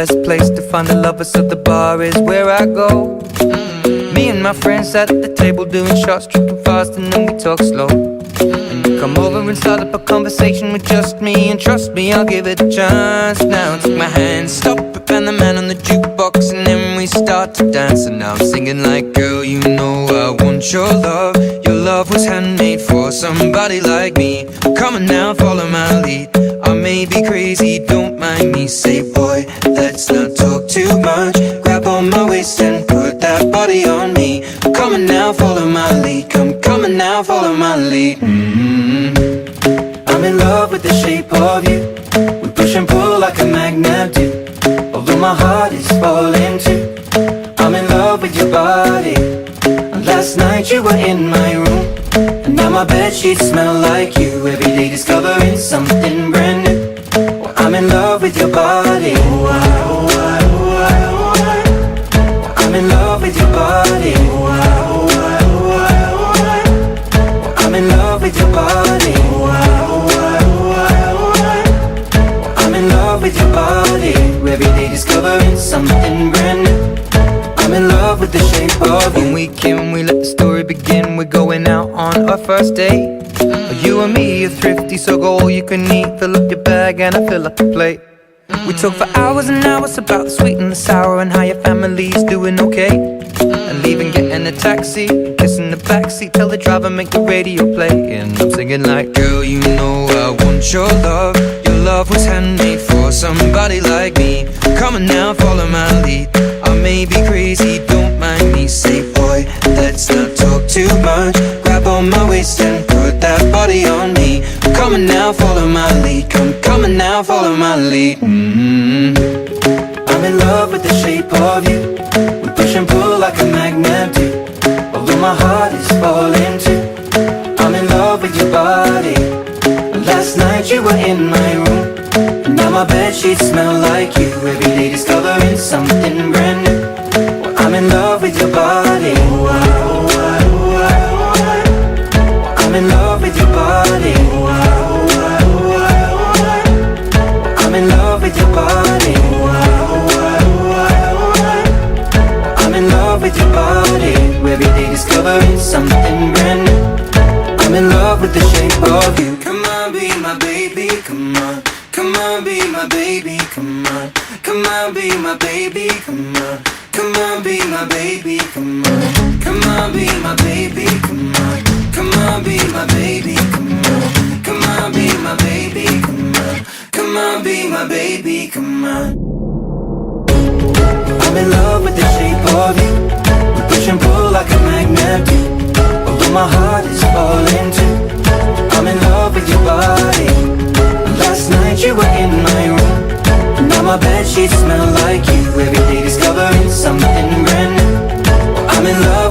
best place to find a lover, so the bar is where I go. Me and my friends at the table doing shots, tripping fast, and then we talk slow. And you come over and start up a conversation with just me, and trust me, I'll give it a chance. Now take my hand, stop it, and the man on the jukebox, and then we start to dance. And now I'm singing like, girl, you know I want your love. Your love was handmade for somebody like me. Come on now, follow my lead. I may be crazy, don't mind me. Say, boy, let's not talk too much. Grab on my waist and put that body on me. Come on now, follow my lead. Come on now, follow my lead. I'm in love with the shape of you. We push and pull like a magnet do. Although my heart is falling too. I'm in love with your body. Last night you were in my room, and now my bedsheets smell like you. Every day discovering something brand new. Well, I'm in love with your body. Oh, I, oh, I, oh, I, oh, I. Well, I'm in love with your body. Oh, I, oh, I, oh, I, oh, I. Well, I'm in love with your body. Oh, I, oh, I, oh, I, oh, I. Well, I'm in love with your body. Every day discovering something brand new. I'm in love with the shape of you. When we came, we let the story begin. We're going out on our first date. You and me are thrifty, so go all you can eat. Fill up your bag and I fill up the plate. We talk for hours and hours about the sweet and the sour, and how your family's doing okay. And leaving, getting a taxi, kissing the backseat, tell the driver make the radio play. And I'm singing like, girl, you know I want your love. Your love was handmade for somebody like me. Come on now, follow my lead. I may be crazy, don't mind me. Say, boy, let's not talk too much. Grab on my waist and put that body on me. Come on now, follow my lead. Come on now, follow my lead. I'm in love with the shape of you. We push and pull like a magnet do. Although my heart is falling too. I'm in love with your body. Last night you were in my room, and now my bedsheets smell like you. Every day discovering something brand new. Well, I'm in love with your body. Oh, I, oh, I, oh, I, oh, I. Well, I'm in love with your body. Oh, I, oh, I, oh, I, oh, I. Well, I'm in love with your body. Oh, I, oh, I, oh, I, oh, I. Well, I'm in love with your body. Every day discovering something brand new. I'm in love with the shape of you. Come on, be my baby, come on. Come on, be my baby, come on. Come on, be my baby, come on. Come on, be my baby, come on. Come on, be my baby, come on. Come on, be my baby, come on. Come on, be my baby, come on. Come on, be my baby, come on. I'm in love with the shape of you. We push and pull like a magnet do. Although my heart is falling too. I'm in love with your body. Last night you were in my room, and now my bedsheets smell like you. Every day discovering something brand new. Well, I'm in love